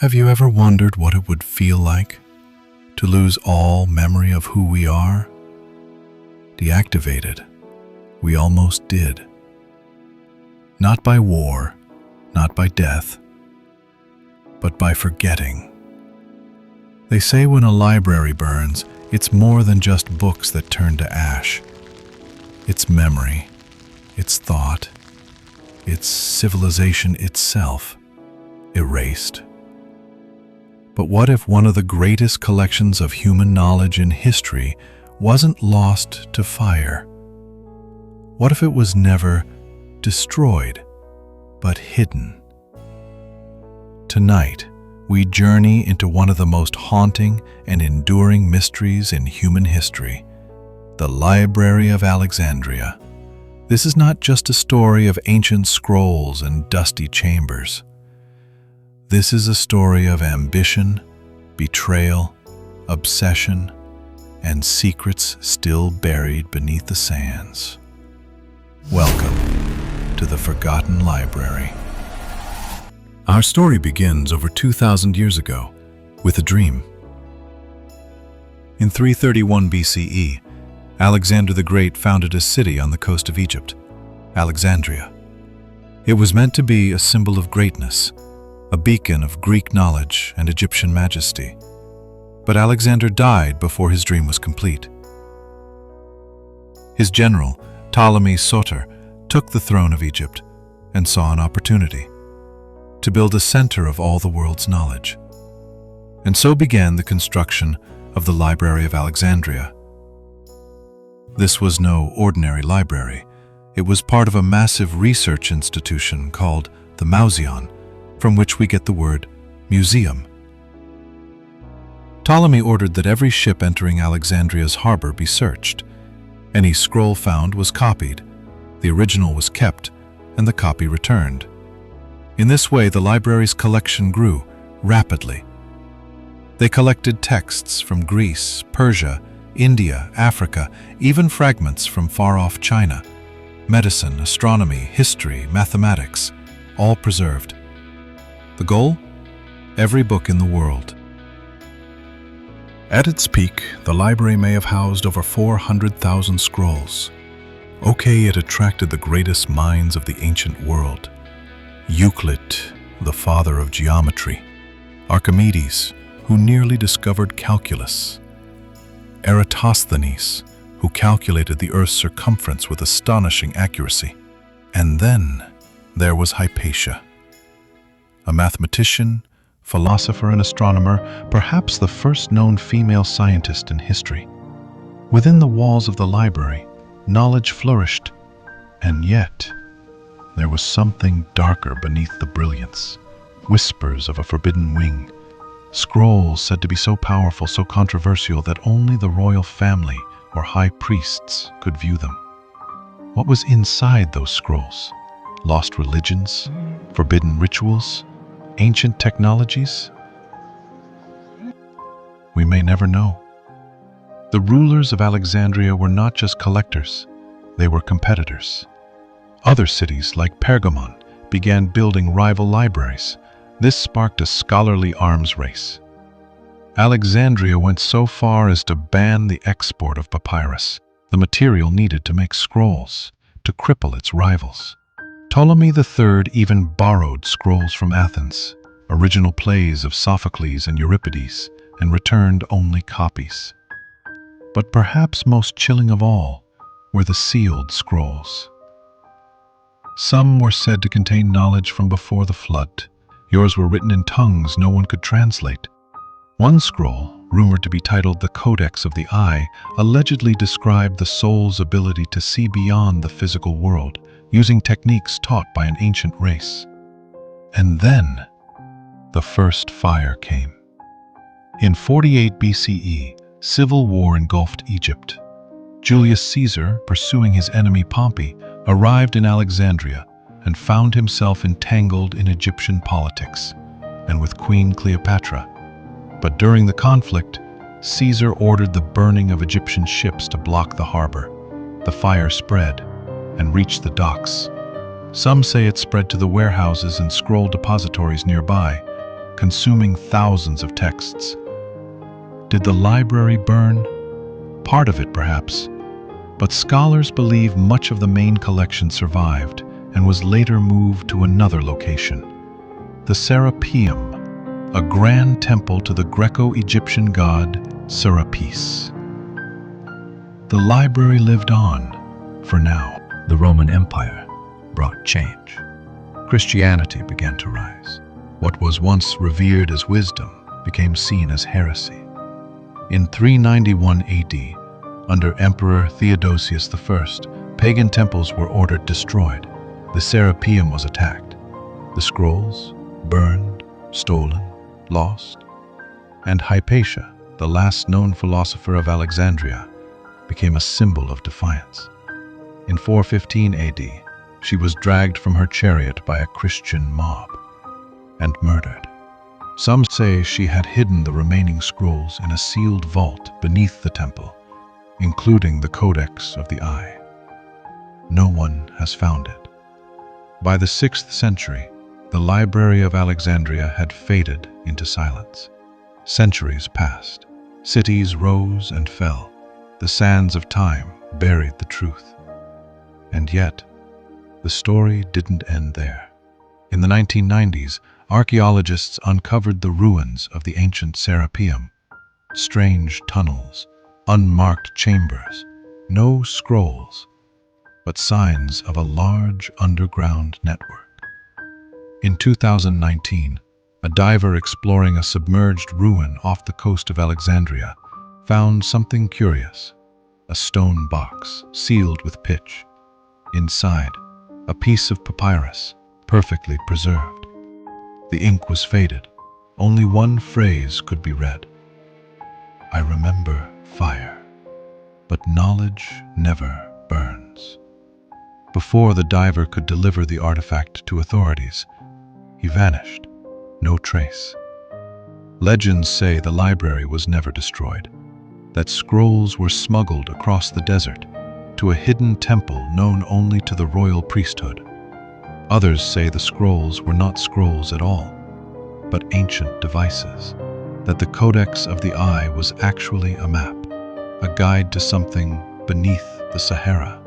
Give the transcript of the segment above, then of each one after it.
Have you ever wondered what it would feel like to lose all memory of who we are? Deactivated. We almost did. Not by war, not by death, but by forgetting. They say when a library burns, it's more than just books that turn to ash. It's memory, it's thought, it's civilization itself, erased. But what if one of the greatest collections of human knowledge in history wasn't lost to fire? What if it was never destroyed, but hidden? Tonight, we journey into one of the most haunting and enduring mysteries in human history, the Library of Alexandria. This is not just a story of ancient scrolls and dusty chambers. This is a story of ambition, betrayal, obsession, and secrets still buried beneath the sands. Welcome to the Forgotten Library. Our story begins over 2,000 years ago with a dream. In 331 BCE, Alexander the Great founded a city on the coast of Egypt, Alexandria. It was meant to be a symbol of greatness, a beacon of Greek knowledge and Egyptian majesty. But Alexander died before his dream was complete. His general, Ptolemy Soter, took the throne of Egypt and saw an opportunity to build a center of all the world's knowledge. And so began the construction of the Library of Alexandria. This was no ordinary library. It was part of a massive research institution called the Mauseon, from which we get the word museum. Ptolemy ordered that every ship entering Alexandria's harbor be searched. Any scroll found was copied, the original was kept, and the copy returned. In this way, the library's collection grew rapidly. They collected texts from Greece, Persia, India, Africa, even fragments from far-off China. Medicine, astronomy, history, mathematics, all preserved. The goal? Every book in the world. At its peak, the library may have housed over 400,000 scrolls. Okay, it attracted the greatest minds of the ancient world. Euclid, the father of geometry. Archimedes, who nearly discovered calculus. Eratosthenes, who calculated the Earth's circumference with astonishing accuracy. And then there was Hypatia, a mathematician, philosopher, and astronomer, perhaps the first known female scientist in history. Within the walls of the library, knowledge flourished, and yet there was something darker beneath the brilliance. Whispers of a forbidden wing, scrolls said to be so powerful, so controversial that only the royal family or high priests could view them. What was inside those scrolls? Lost religions, forbidden rituals, ancient technologies? We may never know. The rulers of Alexandria were not just collectors, they were competitors. Other cities, like Pergamon, began building rival libraries. This sparked a scholarly arms race. Alexandria went so far as to ban the export of papyrus, the material needed to make scrolls, to cripple its rivals. Ptolemy III even borrowed scrolls from Athens, original plays of Sophocles and Euripides, and returned only copies. But perhaps most chilling of all were the sealed scrolls. Some were said to contain knowledge from before the flood. Yours were written in tongues no one could translate. One scroll, rumored to be titled the Codex of the Eye, allegedly described the soul's ability to see beyond the physical world, using techniques taught by an ancient race. And then, the first fire came. In 48 BCE, civil war engulfed Egypt. Julius Caesar, pursuing his enemy Pompey, arrived in Alexandria and found himself entangled in Egyptian politics, and with Queen Cleopatra. But during the conflict, Caesar ordered the burning of Egyptian ships to block the harbor. The fire spread and reached the docks. Some say it spread to the warehouses and scroll depositories nearby. consuming thousands of texts. Did the library burn? Part of it, perhaps, but scholars believe much of the main collection survived and was later moved to another location, the Serapeum, a grand temple to the Greco-Egyptian god Serapis. The library lived on, for now. The Roman Empire brought change. Christianity began to rise. What was once revered as wisdom became seen as heresy. In 391 AD, under Emperor Theodosius I, pagan temples were ordered destroyed. The Serapeum was attacked. The scrolls burned, stolen, lost. And Hypatia, the last known philosopher of Alexandria, became a symbol of defiance. In 415 AD, she was dragged from her chariot by a Christian mob and murdered. Some say she had hidden the remaining scrolls in a sealed vault beneath the temple, including the Codex of the Eye. No one has found it. By the 6th century, the Library of Alexandria had faded into silence. Centuries passed. Cities rose and fell. The sands of time buried the truth. And yet, the story didn't end there. In the 1990s, archaeologists uncovered the ruins of the ancient Serapeum. Strange tunnels, unmarked chambers, no scrolls, but signs of a large underground network. In 2019, a diver exploring a submerged ruin off the coast of Alexandria found something curious: a stone box sealed with pitch. Inside, a piece of papyrus, perfectly preserved. The ink was faded. Only one phrase could be read: "I remember fire, but knowledge never burns." Before the diver could deliver the artifact to authorities, he vanished, no trace. Legends say the library was never destroyed, that scrolls were smuggled across the desert to a hidden temple known only to the royal priesthood. Others say the scrolls were not scrolls at all, but ancient devices, that the Codex of the Eye was actually a map, a guide to something beneath the Sahara.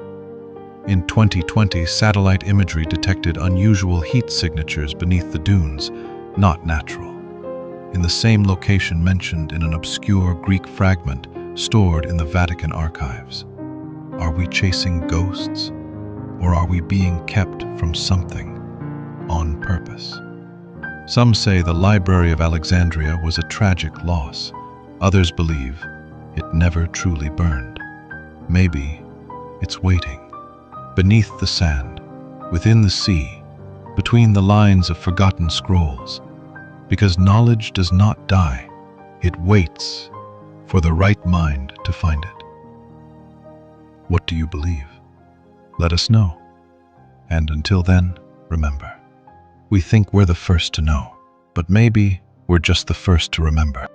In 2020, satellite imagery detected unusual heat signatures beneath the dunes, not natural, in the same location mentioned in an obscure Greek fragment stored in the Vatican archives. Are we chasing ghosts, or are we being kept from something on purpose? Some say the Library of Alexandria was a tragic loss. Others believe it never truly burned. Maybe it's waiting, beneath the sand, within the sea, between the lines of forgotten scrolls, because knowledge does not die. It waits for the right mind to find it. What do you believe? Let us know. And until then, remember, we think we're the first to know, but maybe we're just the first to remember.